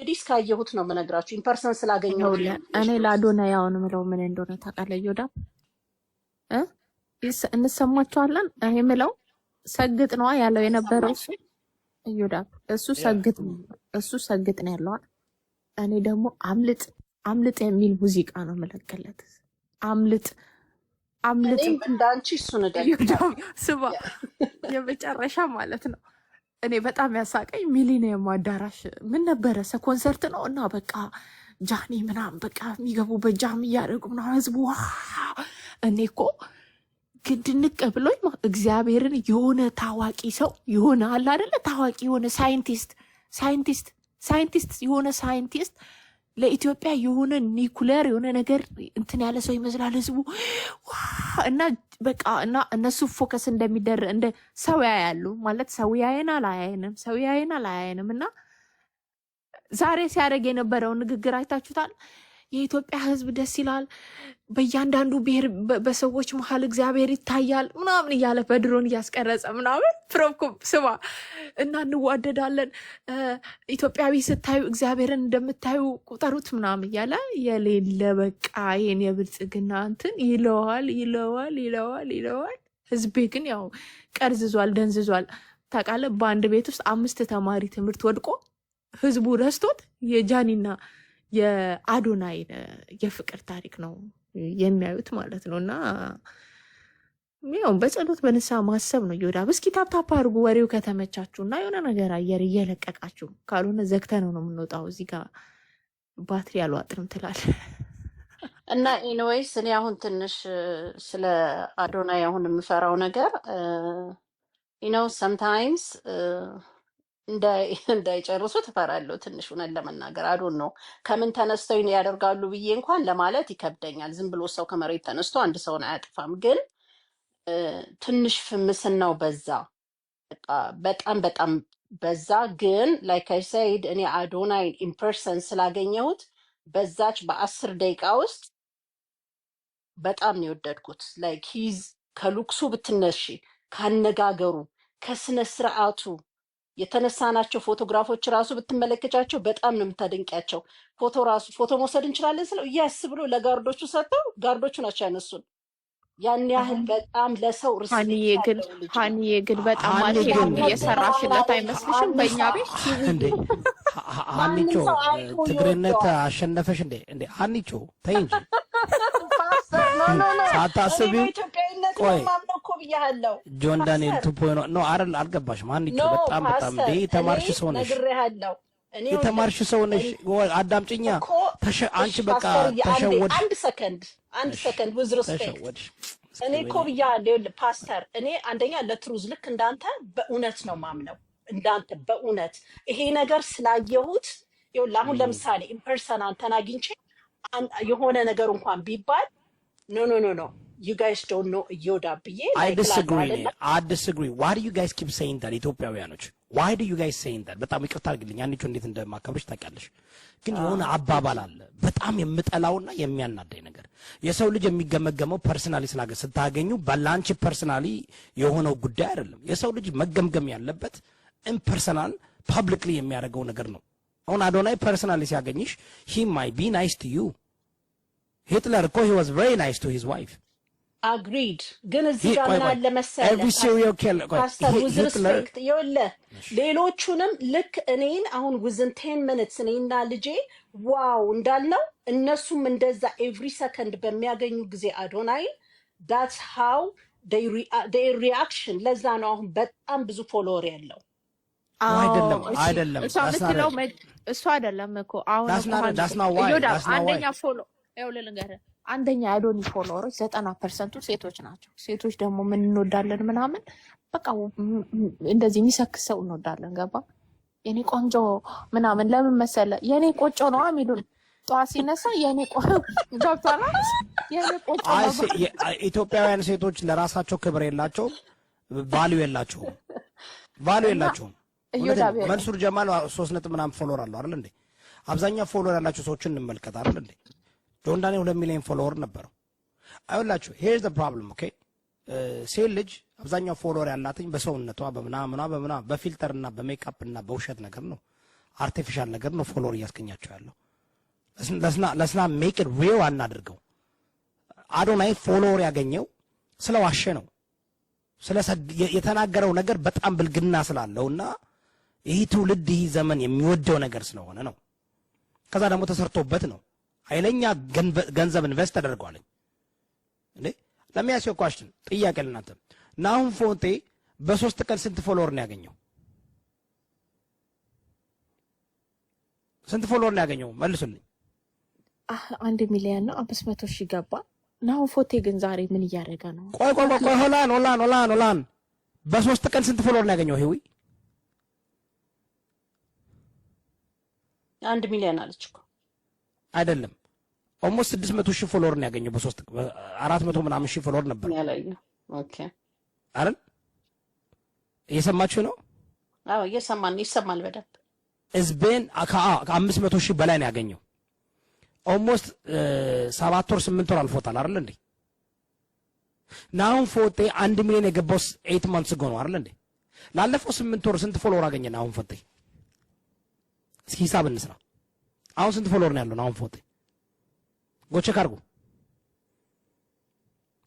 እንግዲህ ካየሁት ነው የምነግራችሁ ኢምፐርሰን ስላገኘሁት ነው። እኔ ለአዶና ያውን ምለው ምን እንደሆነ ታውቃለህ ዮዳ እንሰማቸዋለን። እኔ ምለው ሰግጥ ነው ያለው የነበረው እሱ ዮዳ እሱ ሰግጥ ነው ያለው። እኔ ደግሞ አምልጥ የሚል ሙዚቃ ነው መለከለት። አምልጥ እንዳንቺ እሱን ስባ የመጨረሻ ማለት ነው። እኔ በጣም ያሳቀኝ ሚሊኒየም አዳራሽ ምን ነበረ ኮንሰርት ነው እና በቃ ጃኒ ምናምን በቃ የሚገቡበት ጃም እያደረጉ ምናምን ህዝቡ እኔ እኮ ግድንቅ ብሎኝ እግዚአብሔርን የሆነ ታዋቂ ሰው የሆነ አለ አይደለ ታዋቂ የሆነ ሳይንቲስት የሆነ ሳይንቲስት ለኢትዮጵያ የሆነ ኒኩሌር የሆነ ነገር እንትን ያለ ሰው ይመስላል ህዝቡ እና በቃ እና እነሱ ፎከስ እንደሚደር እንደ ሰው ያያሉ ማለት ሰው ያየናል አያየንም እና ዛሬ ሲያደርግ የነበረው ንግግር አይታችሁታል። የኢትዮጵያ ህዝብ ደስ ይላል፣ በእያንዳንዱ ብሔር በሰዎች መሀል እግዚአብሔር ይታያል ምናምን እያለ በድሮን እያስቀረጸ ምናምን ፕሮኮም ስማ እና እንዋደዳለን ኢትዮጵያዊ ስታዩ እግዚአብሔርን እንደምታዩ ቁጠሩት ምናምን እያለ የሌለ በቃ ይሄን የብልጽግና እንትን ይለዋል። ህዝቤ ግን ያው ቀርዝዟል፣ ደንዝዟል። ታውቃለህ በአንድ ቤት ውስጥ 5 ተማሪ ትምህርት ወድቆ ህዝቡ ረስቶት የጃኒና የአዶናይ የፍቅር ታሪክ ነው የሚያዩት ማለት ነው። እና ያው በጸሎት በንስሐ ማሰብ ነው። ይወዳ እስኪ ታፕታፕ አድርጉ ወሬው ከተመቻችሁ እና የሆነ ነገር አየር እየለቀቃችሁ ካልሆነ ዘግተነው ነው የምንወጣው። እዚህ ጋር ባትሪ አልዋጥርም ትላል እና ኤኒዌይስ እኔ አሁን ትንሽ ስለ አዶናይ አሁን የምፈራው ነገር ሰምታይምስ እንዳይጨርሱ ትፈራለሁ። ትንሽ ሆነን ለመናገር አዶን ነው ከምን ተነስተው ያደርጋሉ ብዬ እንኳን ለማለት ይከብደኛል። ዝም ብሎ ሰው ከመሬት ተነስቶ አንድ ሰውን አያጥፋም። ግን ትንሽ ፍምስናው በዛ፣ በጣም በዛ። ግን ላይክ አይ ሰይድ እኔ አዶናይ ኢምፐርሰን ስላገኘሁት በዛች በ10 ደቂቃ ውስጥ በጣም ነው የወደድኩት። ላይክ ሂዝ ከሉክሱ ብትነሺ፣ ካነጋገሩ፣ ከስነ ስርዓቱ የተነሳናቸው ፎቶግራፎች ራሱ ብትመለከቻቸው በጣም ነው የምታደንቂያቸው። ፎቶ መውሰድ እንችላለን ስለው እያስ ብሎ ለጋርዶቹ ሰጥተው ጋርዶቹ ናቸው ያነሱን። ያን ያህል በጣም ለሰው ሀኒዬ ግን በጣም ማርኬቲንግ እየሰራሽለት አይመስልሽም? በእኛ ቤት እንዴ ሀኒቾ ትግሬነት አሸነፈሽ እንዴ ሀኒቾ ተይ እንጂ ሳታስቢው ቆይ ጆን ዳንኤል 2.0 ነው አይደል? አልገባሽም ሀኒቾ? በጣም እንዴ ተማርሽ ሰው ነሽ፣ የተማርሽ ሰው ነሽ። አዳምጪኛ አንቺ በቃ ተሸወድሽ። አንድ ሰከንድ with respect እኔ እኮ ብያለሁ ፓስተር፣ እኔ አንደኛ ለትሩዝ ልክ እንዳንተ በእውነት ነው ማምነው። እንዳንተ በእውነት ይሄ ነገር ስላየሁት ይኸውልህ፣ አሁን ለምሳሌ ኢምፐርሰን አንተን አግኝቼ የሆነ ነገር እንኳን ቢባል ኖ you guys don't know Yoda ብዬ I disagree. Why do you guys keep saying that? ኢትዮጵያውያኖች why do you guys saying that? በጣም ይቅርታ አድርግልኝ አንቺ እንዴት እንደማከብርሽ ታውቂያለሽ። ግን የሆነ አባባል አለ በጣም የምጠላውና የሚያናደኝ ነገር። የሰው ልጅ የሚገመገመው ፐርሰናሊ ስታገኙ ባላንቺ ፐርሰናሊ የሆነው ጉዳይ አይደለም። የሰው ልጅ መገምገም ያለበት ኢምፐርሰናል ፐብሊክሊ የሚያደርገው ነገር ነው። አሁን አዶናይ ፐርሰናሊ ሲያገኝሽ he might be nice to you. Hitler እኮ he was very nice to his wife. agreed ግን እዚህ ጋር ምን አለ መሰለህ every serial killer ሌሎቹንም ልክ እኔን አሁን within 10 minutes እኔና ልጄ ዋው እንዳልነው እነሱም እንደዛ every second በሚያገኙ ጊዜ አዶናይ that's how their reaction ለዛ ነው አሁን በጣም ብዙ ፎሎወር ያለው። አይደለም እሱ አይደለም እኮ አሁን አንደኛ ፎሎ ልንገርህ፣ አንደኛ የአዶኒ ፎሎወሮች 90% ሴቶች ናቸው። ሴቶች ደግሞ ምን እንወዳለን ምናምን በቃ እንደዚህ የሚሰክስ ሰው እንወዳለን። ገባ የኔ ቆንጆ ምናምን ለምን መሰለ የኔ ቆጮ ነው የሚሉን ጠዋት ሲነሳ የኔ ገብቷል። የኔ ቆጮ ነው። ኢትዮጵያውያን ሴቶች ለራሳቸው ክብር የላቸውም፣ ቫልዩ የላቸውም። መንሱር ጀማል 3 ምናምን ፎሎወር አለው አይደል እንዴ? አብዛኛው ፎሎወር ያላቸው ሰዎችን እንመልከት አይደል እንዴ? ጆን ዳንኤል 2 ሚሊዮን ፎሎወር ነበረው። አይወላችሁ here's the problem okay ሴት ልጅ አብዛኛው ፎሎወር ያላትኝ በሰውነቷ በምናምኗ በፊልተርና በሜካፕ እና በውሸት ነገር ነው። አርቲፊሻል ነገር ነው ፎሎወር እያስገኛቸው ያለው። ለስና ሜክ ኢት ሪል አናድርገው። አዶናይ ፎሎወር ያገኘው ስለዋሸ ነው። የተናገረው ነገር በጣም ብልግና ስላለውና ይህ ትውልድ ይህ ዘመን የሚወደው ነገር ስለሆነ ነው። ከዛ ደግሞ ተሰርቶበት ነው። ኃይለኛ ገንዘብ ኢንቨስት ተደርጓል እንዴ። ለሚያስየው ኳስችን ጥያቄ ለናንተ ናሁን ፎንቴ በ3 ቀን ስንት ፎሎወር ነው ያገኘው? ስንት ፎሎወር ነው ያገኘው? መልሱልኝ። 1 ሚሊዮን ነው 500,000 ገባ። ናሁን ፎንቴ ግን ዛሬ ምን እያደረገ ነው? ቆይ ሆላን በ3 ቀን ስንት ፎሎወር ነው ያገኘው? ይሄው 1 ሚሊዮን አለች እኮ አይደለም። ኦልሞስት 600,000 ፎሎወር ነው ያገኘው። በ3 400 ምናምን ሺህ ፎሎወር ነበር ያላየው። ኦኬ አይደል? እየሰማችሁ ነው? አዎ ይሰማል በደንብ። ህዝብን ከ500,000 በላይ ነው ያገኘው። ኦልሞስት 7 ወር 8 ወር አልፎታል አይደል እንዴ? ናሁን ፎንቴ 1 ሚሊዮን የገባው 8 months ago ነው አይደል እንዴ? ላለፈው 8 ወር ስንት ፎሎወር አገኘ ናሁን ፎንቴ? እስኪ ሂሳብ እንስራ። አሁን ስንት ፎሎወር ነው ያለው ናሁን ፎንቴ?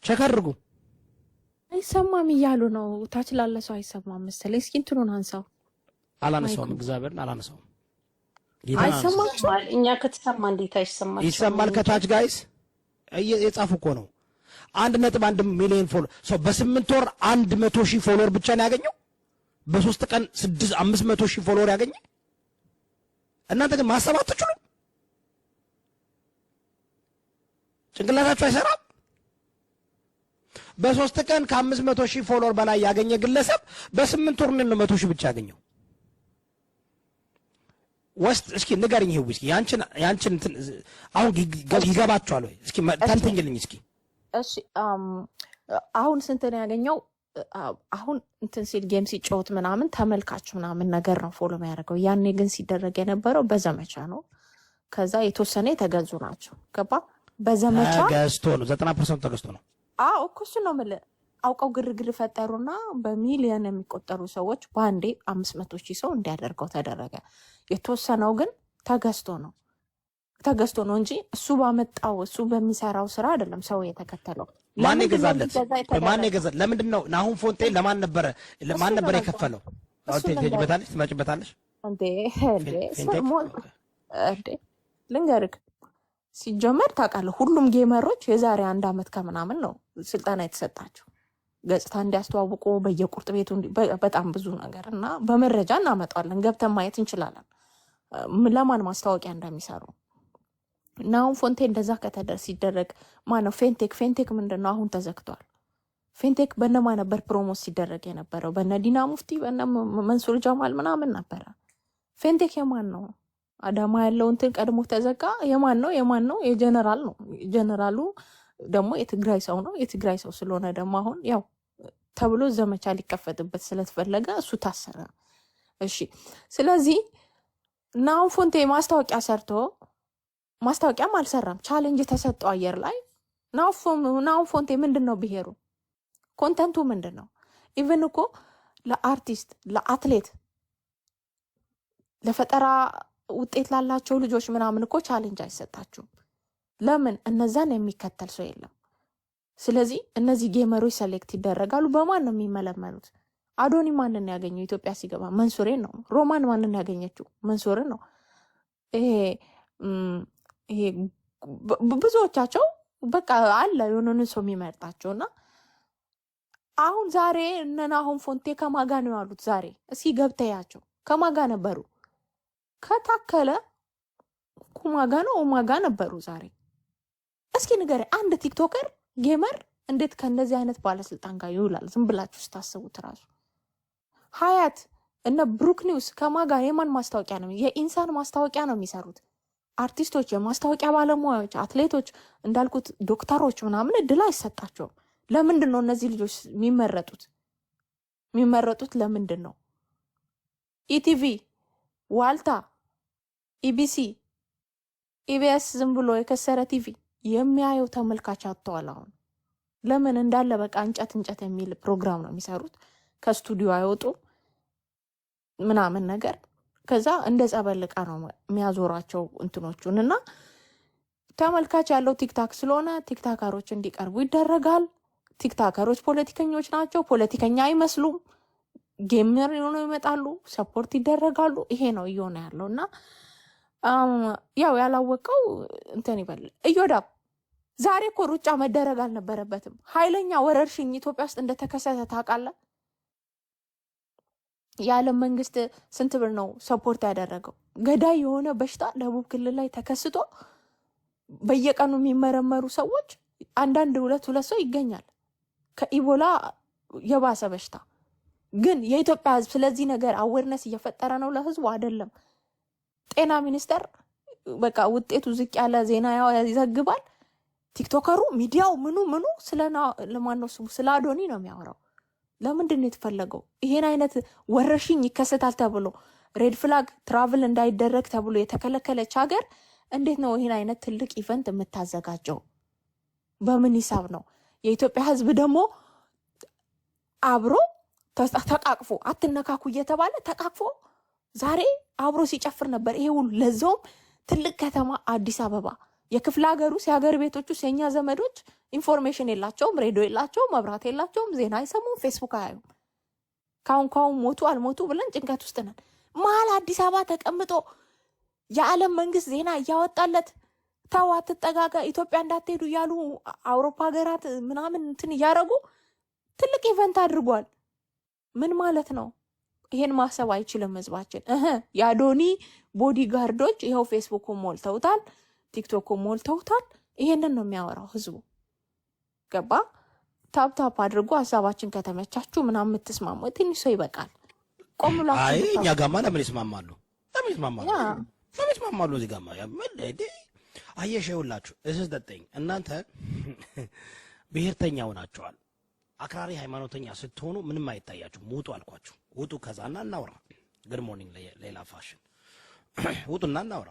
ቼክ አድርጉ። አይሰማም እያሉ ነው። ታች ላለ ሰው አይሰማም መሰለኝ። እስኪ እንትኑን አንሳው። አላነሳውም፣ እግዚአብሔርን አላነሳውም። አይሰማም። እኛ ከተሰማ እንዴት አይሰማም? ይሰማል። ከታች ጋይስ የጻፉ እኮ ነው። 1.1 ሚሊዮን ፎሎወር በ8 ወር 100,000 ፎሎወር ብቻ ነው ያገኘው። በ3 ቀን 500,000 ፎሎወር ያገኘ። እናንተ ግን ማሰብ አትችሉም። ጭንቅላታችሁ አይሰራም። በ3 ቀን ከ500,000 ፎሎወር በላይ ያገኘ ግለሰብ በ8 ወር ነው 100,000 ብቻ ያገኘው። ወስጥ እስኪ ንገርኝ። ይሄው እስኪ ያንቺን አሁን ይገባችኋል ወይ? እስኪ ተንትኝልኝ እስኪ። እሺ አሁን ስንት ነው ያገኘው? አሁን እንትን ሲል ጌም ሲጫወት ምናምን ተመልካች ምናምን ነገር ነው ፎሎ የሚያደርገው። ያኔ ግን ሲደረግ የነበረው በዘመቻ ነው። ከዛ የተወሰነ የተገዙ ናቸው። ገባ? በዘመቻ ተገዝቶ ነው 90% ተገዝቶ ነው። አዎ እኮ እሱ ነው የምልህ። አውቀው ግርግር ፈጠሩና በሚሊዮን የሚቆጠሩ ሰዎች በአንዴ 500,000 ሰው እንዲያደርገው ተደረገ። የተወሰነው ግን ተገዝቶ ነው እንጂ እሱ ባመጣው እሱ በሚሰራው ስራ አይደለም ሰው የተከተለው። ማን ይገዛለት? ለምንድን ነው ናሁን ፎንቴ ማን ነበር የከፈለው? ትመጭበታለሽ እንዴ ልንገርህ። ሲጀመር ታውቃለህ፣ ሁሉም ጌመሮች የዛሬ 1 ዓመት ከምናምን ነው ስልጠና የተሰጣቸው ገጽታ እንዲያስተዋውቁ በየቁርጥ ቤቱ በጣም ብዙ ነገር እና በመረጃ እናመጣለን። ገብተን ማየት እንችላለን ለማን ማስታወቂያ እንደሚሰሩ። ናሁን ፎንቴ እንደዛ ሲደረግ ማነው ፌንቴክ ምንድን ነው? አሁን ተዘግቷል። ፌንቴክ በነማ ነበር ፕሮሞት ሲደረግ የነበረው? በነ ዲና ሙፍቲ በነ መንሱር ጀማል ምናምን ነበረ። ፌንቴክ የማን ነው? አዳማ ያለው እንትን ቀድሞ ተዘጋ። የማን ነው? የጀነራል ነው። ጀነራሉ ደግሞ የትግራይ ሰው ነው። የትግራይ ሰው ስለሆነ ደግሞ አሁን ያው ተብሎ ዘመቻ ሊከፈትበት ስለተፈለገ እሱ ታሰረ። እሺ፣ ስለዚህ ናሁን ፎንቴ ማስታወቂያ ሰርቶ ማስታወቂያም አልሰራም። ቻሌንጅ ተሰጠው አየር ላይ። ናሁን ፎንቴ ምንድን ነው ብሄሩ? ኮንተንቱ ምንድን ነው? ኢቨን እኮ ለአርቲስት ለአትሌት ለፈጠራ ውጤት ላላቸው ልጆች ምናምን እኮ ቻሌንጅ አይሰጣችሁም። ለምን? እነዛን የሚከተል ሰው የለም። ስለዚህ እነዚህ ጌመሮች ሰሌክት ይደረጋሉ። በማን ነው የሚመለመሉት? አዶኒ ማንን ያገኘው? ኢትዮጵያ ሲገባ መንሱሬን ነው። ሮማን ማንን ያገኘችው? መንሱርን ነው። ይሄ ብዙዎቻቸው በቃ አለ የሆነን ሰው የሚመርጣቸውና አሁን ዛሬ እነ ናሁን ፎንቴ ከማጋ ነው ያሉት። ዛሬ እስኪ ገብተያቸው ከማጋ ነበሩ? ከታከለ ኩማጋ ነው ኦማጋ ነበሩ ዛሬ። እስኪ ንገሪ፣ አንድ ቲክቶከር ጌመር እንዴት ከእንደዚህ አይነት ባለስልጣን ጋር ይውላል? ዝም ብላችሁ ስታስቡት ራሱ ሀያት እነ ብሩክ ኒውስ ከማጋ የማን ማስታወቂያ ነው? የኢንሳን ማስታወቂያ ነው የሚሰሩት። አርቲስቶች፣ የማስታወቂያ ባለሙያዎች፣ አትሌቶች፣ እንዳልኩት ዶክተሮች ምናምን እድል አይሰጣቸውም። ለምንድን ነው እነዚህ ልጆች የሚመረጡት? ለምንድን ነው? ኢቲቪ፣ ዋልታ፣ ኢቢሲ፣ ኢቢኤስ ዝም ብሎ የከሰረ ቲቪ የሚያየው ተመልካች አጥተዋል። አሁን ለምን? እንዳለ በቃ እንጨት የሚል ፕሮግራም ነው የሚሰሩት። ከስቱዲዮ አይወጡ ምናምን ነገር ከዛ እንደ ጸበልቃ ነው የሚያዞራቸው እንትኖቹን እና ተመልካች ያለው ቲክታክ ስለሆነ ቲክታከሮች እንዲቀርቡ ይደረጋል። ቲክታከሮች ፖለቲከኞች ናቸው፣ ፖለቲከኛ አይመስሉም። ጌመር ሆነው ይመጣሉ፣ ሰፖርት ይደረጋሉ። ይሄ ነው እየሆነ ያለው እና ያው ያላወቀው እንትን ይበል። እዮዳብ ዛሬ እኮ ሩጫ መደረግ አልነበረበትም። ኃይለኛ ወረርሽኝ ኢትዮጵያ ውስጥ እንደተከሰተ ታውቃለህ? የዓለም መንግስት ስንት ብር ነው ሰፖርት ያደረገው? ገዳይ የሆነ በሽታ ደቡብ ክልል ላይ ተከስቶ በየቀኑ የሚመረመሩ ሰዎች አንዳንድ ሁለት ሰው ይገኛል ከኢቦላ የባሰ በሽታ። ግን የኢትዮጵያ ህዝብ ስለዚህ ነገር አዌርነስ እየፈጠረ ነው ለህዝቡ አይደለም። ጤና ሚኒስቴር በቃ ውጤቱ ዝቅ ያለ ዜና ይዘግባል። ቲክቶከሩ ሚዲያው ምኑ ለማን ነው ስሙ ስለ አዶኒ ነው የሚያወራው። ለምንድን ነው የተፈለገው? ይሄን አይነት ወረርሽኝ ይከሰታል ተብሎ ሬድ ፍላግ ትራቭል እንዳይደረግ ተብሎ የተከለከለች ሀገር እንዴት ነው ይሄን አይነት ትልቅ ኢቨንት የምታዘጋጀው? በምን ሂሳብ ነው? የኢትዮጵያ ህዝብ ደግሞ አብሮ ተቃቅፎ አትነካኩ እየተባለ ተቃቅፎ ዛሬ አብሮ ሲጨፍር ነበር። ይሄ ሁሉ ለዛውም ትልቅ ከተማ አዲስ አበባ። የክፍለ ሀገሩ የሀገር ቤቶቹ የኛ ዘመዶች ኢንፎርሜሽን የላቸውም፣ ሬዲዮ የላቸውም፣ መብራት የላቸውም፣ ዜና አይሰሙም፣ ፌስቡክ አያዩም። ካሁን ሞቱ አልሞቱ ብለን ጭንቀት ውስጥ ነን። መሀል አዲስ አበባ ተቀምጦ የዓለም መንግስት ዜና እያወጣለት ተው አትጠጋጋ ኢትዮጵያ እንዳትሄዱ እያሉ አውሮፓ ሀገራት ምናምን እንትን እያደረጉ ትልቅ ኢቨንት አድርጓል። ምን ማለት ነው? ይሄን ማሰብ አይችልም ህዝባችን። የአዶኒ ቦዲ ጋርዶች ይኸው ፌስቡክን ሞልተውታል፣ ቲክቶክን ሞልተውታል። ይሄንን ነው የሚያወራው ህዝቡ። ገባ? ታፕታፕ አድርጎ ሀሳባችን ከተመቻችሁ ምናምን የምትስማሙ ትንሽ ሰው ይበቃል። ቆም ብላችሁ አይ እኛ ጋማ ለምን ይስማማሉ? ለምን ይስማማሉ? እዚህ ጋማ አየሽ፣ ይኸውላችሁ እስስ ደጠኝ እናንተ ብሔርተኛ ሆናችኋል። አክራሪ ሃይማኖተኛ ስትሆኑ ምንም አይታያችሁም። ውጡ አልኳችሁ። ውጡ ከዛና እናውራ። ግድ ሞርኒንግ ሌላ ፋሽን ውጡና እናውራ።